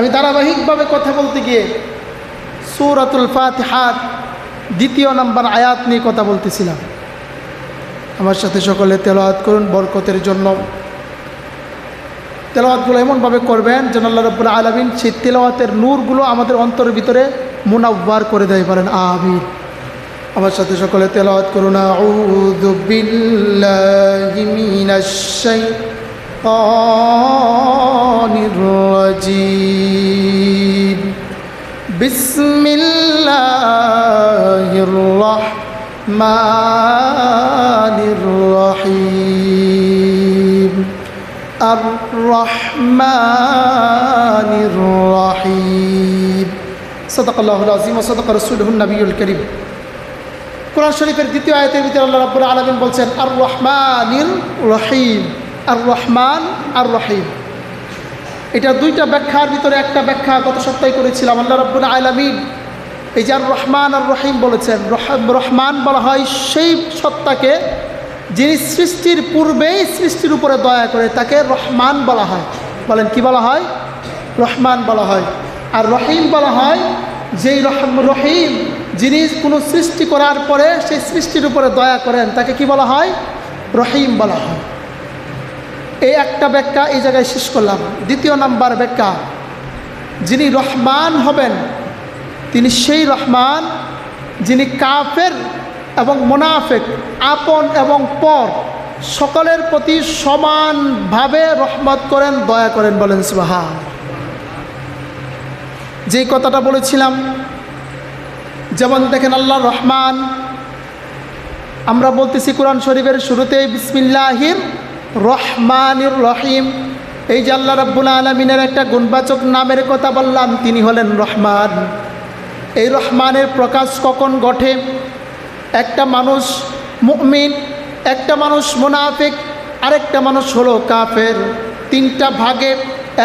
আমি ধারাবাহিকভাবে কথা বলতে গিয়ে সূরাতুল ফাতিহার 2 নম্বর আয়াত নিয়ে কথা বলতেছিলাম। আমার সাথে সকলে তেলাওয়াত করুন বরকতের জন্য। তেলাওয়াতগুলো এমনভাবে করবেন যেন আল্লাহ রাব্বুল আলামিন সেই তেলাওয়াতের নূরগুলো আমাদের অন্তরের ভিতরে মুনাওয়ার করে দেয়, বলেন আমিন। আমার সাথে সকলে তেলাওয়াত করুন, আউযু বিল্লাহি মিনাশ শাইতানির রাজীম, বিসমিল্লাহির রাহমানির রহিম, আর রহমানির রহিম। সাদাকাল্লাহুল আযীম ওয়া সাদাকা রাসূলুহুন নবিয়্যুল কারীম। কোরআন শরীফের 2 আয়াতের ভিতরে আল্লাহ রাব্বুল আলামিন বলছেন আর রহমানির রহিম, আর রহমান আর রহিম। এটা 2টা ব্যাখ্যার ভিতরে একটা ব্যাখ্যা গত সপ্তাহে করেছিলাম। আল্লাহ রাব্বুল আলামিন এই যে আর রহমান আর রহিম বলেছেন, রহমান বলা হয় সেই সত্তাকে যিনি সৃষ্টির পূর্বেই সৃষ্টির উপরে দয়া করে, তাকে রহমান বলা হয়। বলেন কি বলা হয়? রহমান বলা হয়। আর রহিম বলা হয় যেই রহিম যিনি কোনো সৃষ্টি করার পরে সেই সৃষ্টির উপরে দয়া করেন, তাকে কি বলা হয়? রহিম বলা হয়। এই একটা ব্যাখ্যা এই জায়গায় শেষ করলাম। 2 নম্বর ব্যাখ্যা, যিনি রহমান হবেন তিনি সেই রহমান যিনি কাফের এবং মুনাফিক, আপন এবং পর সকলের প্রতি সমানভাবে রহমত করেন, দয়া করেন, বলেন সুবহান। যেই কথাটা বলেছিলাম, যেমন দেখেন আল্লাহ রহমান, আমরা বলতেছি কোরআন শরীফের শুরুতে বিসমিল্লাহির রহমানির রহিম। এই যে আল্লাহ রাব্বুল আলামিনের একটা গুণবাচক নামের কথা বললাম, তিনি হলেন রহমান। এই রহমানের প্রকাশ কখন ঘটে? একটা মানুষ মুমিন, একটা মানুষ মুনাফিক, আরেকটা মানুষ হলো কাফের। 3টা ভাগে,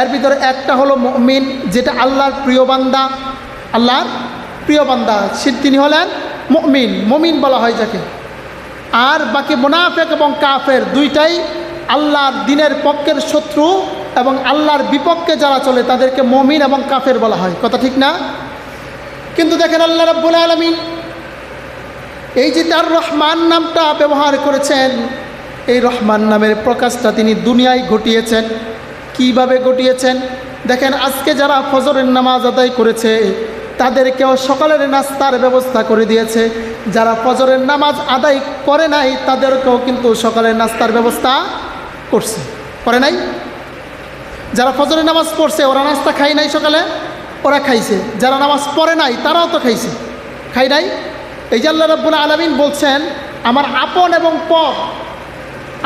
এর ভিতরে একটা হলো মুমিন, যেটা আল্লাহর প্রিয় বান্দা, আল্লাহর প্রিয় বান্দা, তিনি হলেন মুমিন, মুমিন বলা হয় যাকে। আর বাকি মুনাফিক এবং কাফের 2টাই আল্লাহর দ্বীনের পক্ষের শত্রু এবং আল্লাহর বিপক্ষে যারা চলে তাদেরকে মুমিন এবং কাফের বলা হয়। কথা ঠিক না? কিন্তু দেখেন আল্লাহ রাব্বুল আলামিন এই যে তার রহমান নামটা ব্যবহার করেছেন, এই রহমান নামের প্রকাশটা তিনি দুনিয়ায় ঘটিয়েছেন। কিভাবে ঘটিয়েছেন? দেখেন আজকে যারা ফজরের নামাজ আদায় করেছে তাদেরকেও সকালের নাস্তার ব্যবস্থা করে দিয়েছে। যারা ফজরের নামাজ আদায় করে নাই তাদেরকেও কিন্তু সকালের নাস্তার ব্যবস্থা করছে, করে নাই? যারা ফজরের নামাজ পড়ছে ওরা নাস্তা খায় নাই, সকালে ওরা খাইছে। যারা নামাজ পড়ে নাই তারাও তো খাইছে, খাই নাই? এই যে আল্লাহ রাব্বুল আলামিন বলছেন আমার আপন এবং পর,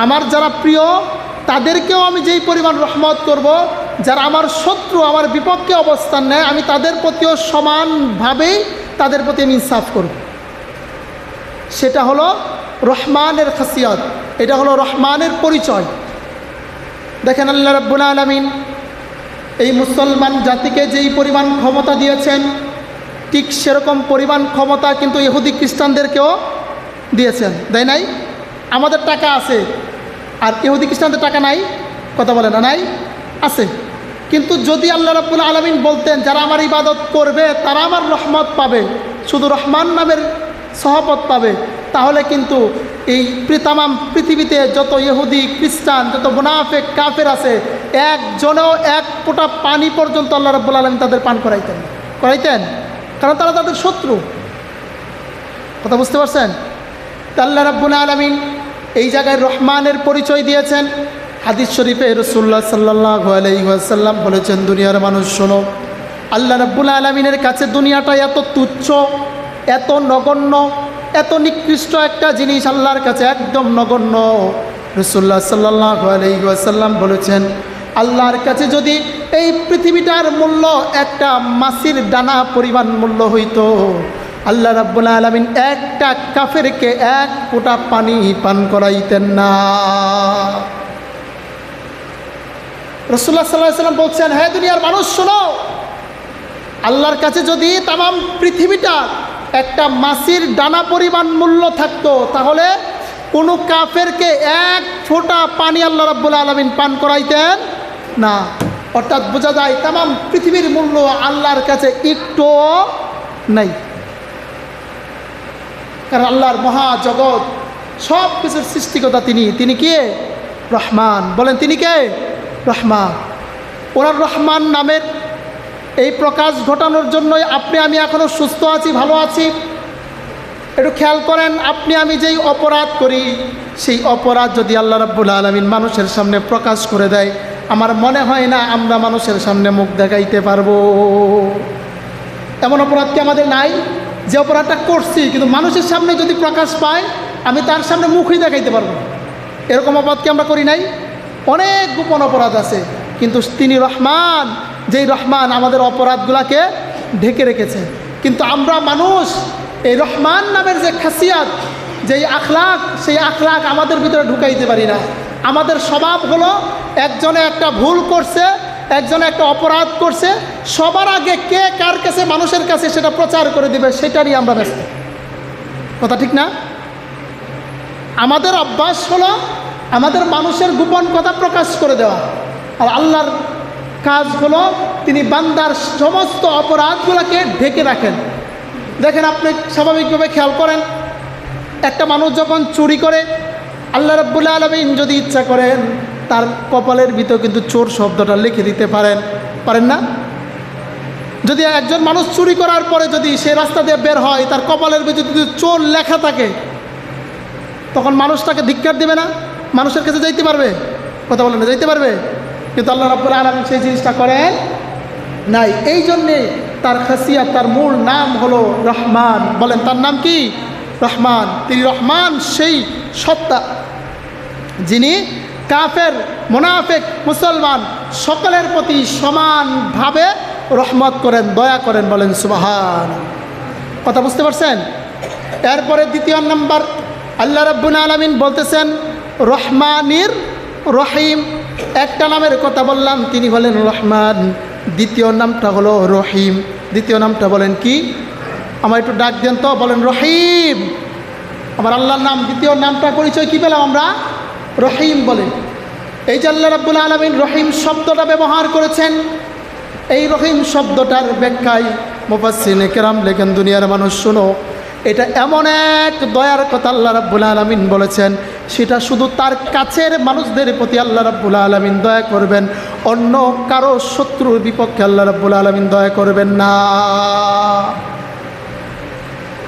আমার যারা প্রিয় তাদেরকেও আমি যেই পরিমাণ রহমত করব, যারা আমার শত্রু, আমার বিপক্ষে অবস্থান নেয়, আমি তাদের প্রতিও সমানভাবেই তাদের প্রতি আমি ইনসাফ করব। সেটা হলো রহমানের খাসিয়াত, এটা হলো রহমানের পরিচয়। দেখেন আল্লাহ রাব্বুল আলামিন এই মুসলমান জাতিকে যেই পরিমাণ ক্ষমতা দিয়েছেন, ঠিক সেরকম পরিমাণ ক্ষমতা কিন্তু ইহুদি খ্রিস্টানদেরকেও দিয়েছেন, দেয় নাই? আমাদের টাকা আছে আর ইহুদি খ্রিস্টানদের টাকা নাই, কথা বলে না? নাই, আছে। কিন্তু যদি আল্লাহ রাব্বুল আলামিন বলতেন যারা আমার ইবাদত করবে তারা আমার রহমত পাবে, শুধু রহমান নামের সহবত পাবে, তাহলে কিন্তু এই তামাম পৃথিবীতে যত ইহুদি খ্রিস্টান, যত মুনাফিক কাফের আছে, একজনেও এক ফোঁটা পানি পর্যন্ত আল্লাহ রাব্বুল আলামিন তাদের পান করাইতেন, কারণ তারা তাদের শত্রু। কথা বুঝতে পারছেন? আল্লাহ রাব্বুল আলামিন এই জায়গায় রহমানের পরিচয় দিয়েছেন। হাদিস শরীফে রাসূলুল্লাহ সাল্লাল্লাহু আলাইহি ওয়াসাল্লাম বলেছেন, দুনিয়ার মানুষ শোনো, আল্লাহ রাব্বুল আলামিনের কাছে দুনিয়াটা এত তুচ্ছ, এত নগণ্য, এত নিকৃষ্ট একটা জিনিস আল্লাহর কাছে একদম নগণ্য। রাসূলুল্লাহ সাল্লাল্লাহু আলাইহি ওয়াসাল্লাম বলেছেন, আল্লাহর কাছে যদি এই পৃথিবীটার মূল্য একটা মাছির দানা পরিমাণ মূল্য হইতো, আল্লাহ রাব্বুল আলামিন একটা কাফেরকে এক ফোঁটা পানি পান করাইতেন না। রাসূলুল্লাহ সাল্লাল্লাহু আলাইহি ওয়াসাল্লাম বলছেন, হে দুনিয়ার মানুষ শোনো, আল্লাহর কাছে যদি তামাম পৃথিবীটা একটা মাছির দানা পরিমাণ মূল্য থাকতো, তাহলে কোনো কাফেরকে এক ফোঁটা পানি আল্লাহ রাব্বুল আলামিন পান করাইতেন না। অর্থাৎ বোঝা যায় তাম পৃথিবীর মূল্য আল্লাহর কাছে একটুও নাই। কারণ আল্লাহর মহাজগৎ সব কিছুর সৃষ্টিকর্তা তিনি কে? রহমান। বলেন তিনি কে? রহমান। ওনার রহমান নামের এই প্রকাশ ঘটানোর জন্যই আপনি আমি এখনও সুস্থ আছি, ভালো আছি। একটু খেয়াল করেন, আপনি আমি যেই অপরাধ করি সেই অপরাধ যদি আল্লাহ রাব্বুল আলামিন মানুষের সামনে প্রকাশ করে দেয়, আমার মনে হয় না আমরা মানুষের সামনে মুখ দেখাইতে পারবো। এমন অপরাধ কি আমাদের নাই? যে অপরাধটা করছি কিন্তু মানুষের সামনে যদি প্রকাশ পায় আমি তার সামনে মুখই দেখাইতে পারবো, এরকম অপরাধ কি আমরা করি নাই? অনেক গোপন অপরাধ আছে, কিন্তু তিনি রহমান, যেই রহমান আমাদের অপরাধগুলোকে ঢেকে রেখেছে। কিন্তু আমরা মানুষ এই রহমান নামের যে খাসিয়াত, যেই আখলাক, সেই আখলাক আমাদের ভিতরে ঢুকাইতে পারি না। আমাদের স্বভাব হলো একজনে একটা ভুল করছে, একজনে একটা অপরাধ করছে, সবার আগে কে কার কাছে, মানুষের কাছে সেটা প্রচার করে দিবে, সেটারই আমরা ব্যস্ত। কথা ঠিক না? আমাদের অভ্যাস হলো আমাদের মানুষের গোপন কথা প্রকাশ করে দেওয়া, আর আল্লাহর কাজ হলো তিনি বান্দার সমস্ত অপরাধগুলোকে ঢেকে রাখেন। দেখেন, আপনি স্বাভাবিকভাবে খেয়াল করেন, একটা মানুষ যখন চুরি করে আল্লাহ রাব্বুল আলামিন যদি ইচ্ছা করেন তার কপালের ভিতর কিন্তু চোর শব্দটা লিখে দিতে পারেন না? যদি একজন মানুষ চুরি করার পরে যদি সে রাস্তা দিয়ে বের হয়, তার কপালের ভিতর যদি চোর লেখা থাকে, তখন মানুষ তাকে ধিক্কার দেবে না? মানুষের কাছে যাইতে পারবে? কথা বলেন না, যাইতে পারবে? কিন্তু আল্লাহ রাব্বুল আলামিন সেই জিনিসটা করেন নাই। এই জন্যে তার খাসিয়াত, তার মূল নাম হলো রহমান। বলেন তার নাম কি? রহমান। তিনি রহমান, সেই সত্তা যিনি কাফের, মুনাফিক, মুসলমান সকলের প্রতি সমানভাবে রহমত করেন, দয়া করেন। বলেন সুবহান। কথা বুঝতে পারছেন? এরপরে দ্বিতীয় নাম্বার আল্লাহ রাব্বুল আলামিন বলতেছেন রহমানির রহিম। একটা নামের কথা বললাম, তিনি হলেন রহমান। দ্বিতীয় নামটা হলো রহিম। দ্বিতীয় নামটা বলেন কি? আমার একটু ডাক দেন তো, বলেন রহিম। আমার আল্লাহর নাম দ্বিতীয় নামটা পরিচয় কি পেলাম আমরা? রহিম বলে। এই যে আল্লাহ রাব্বুল আলামিন রহিম শব্দটা ব্যবহার করেছেন, এই রহিম শব্দটার ব্যাখ্যায় মুফাসসিরিনে কেরাম লেখেন, দুনিয়ার মানুষ শোনো, এটা এমন এক দয়ার কথা আল্লাহ রাব্বুল আলামিন বলেছেন, সেটা শুধু তার কাছের মানুষদের প্রতি আল্লাহ রাব্বুল আলামিন দয়া করবেন, অন্য কারো শত্রুর বিপক্ষে আল্লাহ রাব্বুল আলামিন দয়া করবেন না।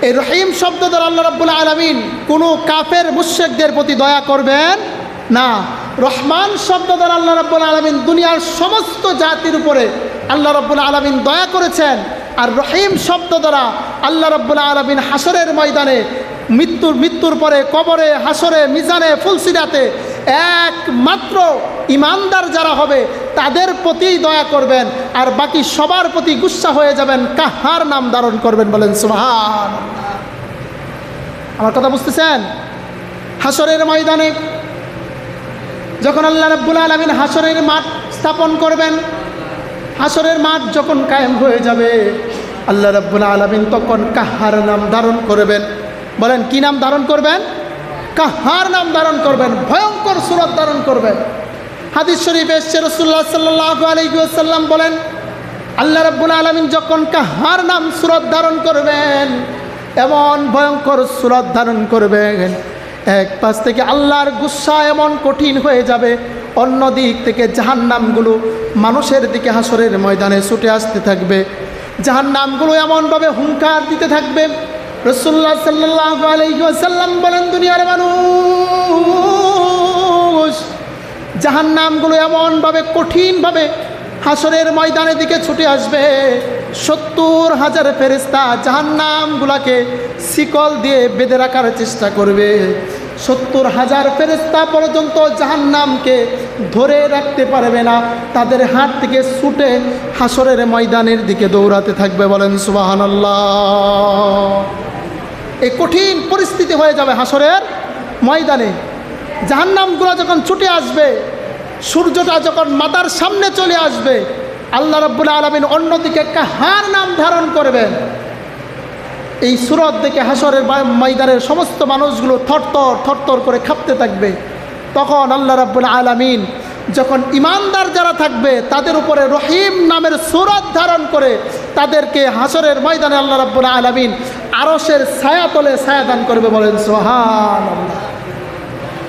এই রহিম শব্দ দ্বারা আল্লাহ রাব্বুল আলামিন কোনো কাফের মুশরিকদের প্রতি দয়া করবেন না। রহমান শব্দ দ্বারা আল্লাহ রাব্বুল আলামিন দুনিয়ার সমস্ত জাতির উপরে আল্লাহ রাব্বুল আলামিন দয়া করেছেন। আর রহিম শব্দ দ্বারা আল্লাহ রাব্বুল আলামিন হাসরের ময়দানে, মৃত্যুর পরে কবরে, হাসরে, মিজানে, ফুলসিরাতে একমাত্র ইমানদার যারা হবে তাদের প্রতিই দয়া করবেন, আর বাকি সবার প্রতি গুসা হয়ে যাবেন, কাহার নাম ধারণ করবেন। বলেন সুবহান। আমার কথা বুঝতেছেন? হাসরের ময়দানে যখন আল্লাহ রাব্বুল আলামিন হাসরের মাঠ স্থাপন করবেন, হাসরের মাঠ যখন কায়েম হয়ে যাবে, আল্লাহ রাব্বুল আলামিন তখন কাহার নাম ধারণ করবেন। বলেন কি নাম ধারণ করবেন? কাহার নাম ধারণ করবেন, ভয়ঙ্কর সূরত ধারণ করবেন। হাদিস শরীফে এসেছে, রাসূলুল্লাহ সাল্লাল্লাহু আলাইহি ওয়াসাল্লাম বলেন, আল্লাহ রাব্বুল আলামিন যখন কাহার নাম সূরত ধারণ করবেন, এমন ভয়ঙ্কর সূরত ধারণ করবেন, এক পাশ থেকে আল্লাহর গুসা এমন কঠিন হয়ে যাবে, অন্য দিক থেকে জাহান্নামগুলো মানুষের দিকে হাসরের ময়দানে ছুটে আসতে থাকবে। জাহান্নামগুলো এমনভাবে হুঙ্কার দিতে থাকবে, রাসূলুল্লাহ সাল্লাল্লাহু আলাইহি ওয়াসাল্লাম বলেন, দুনিয়ার মানুষ, জাহান্নামগুলো এমনভাবে কঠিনভাবে হাসরের ময়দানের দিকে ছুটে আসবে, 70,000 ফেরেশতা জাহান্নামগুলোকে শিকল দিয়ে বেঁধে রাখার চেষ্টা করবে। 70,000 ফেরেশতা পর্যন্ত জাহান্নামকে ধরে রাখতে পারবে না, তাদের হাত থেকে ছুটে হাসরের ময়দানের দিকে দৌড়াতে থাকবে। বলেন সুবহানাল্লাহ। এই কঠিন পরিস্থিতি হয়ে যাবে হাসরের ময়দানে। জাহান্নামগুলো যখন ছুটে আসবে, সূর্যটা যখন মাথার সামনে চলে আসবে, আল্লাহ রাব্বুল আলামিন অন্যদিকে কাহার নাম ধারণ করবেন। এই সূরত দেখে হাসরের ময়দানের সমস্ত মানুষগুলো থরথর থরথর করে কাঁপতে থাকবে। তখন আল্লাহ রাব্বুল আলামিন যখন ইমানদার যারা থাকবে তাদের উপরে রহিম নামের সূরত ধারণ করে তাদেরকে হাসরের ময়দানে আল্লাহ রাব্বুল আলামিন আরশের ছায়াতলে ছায়া দান করবে, বলেন সুবহানাল্লাহ।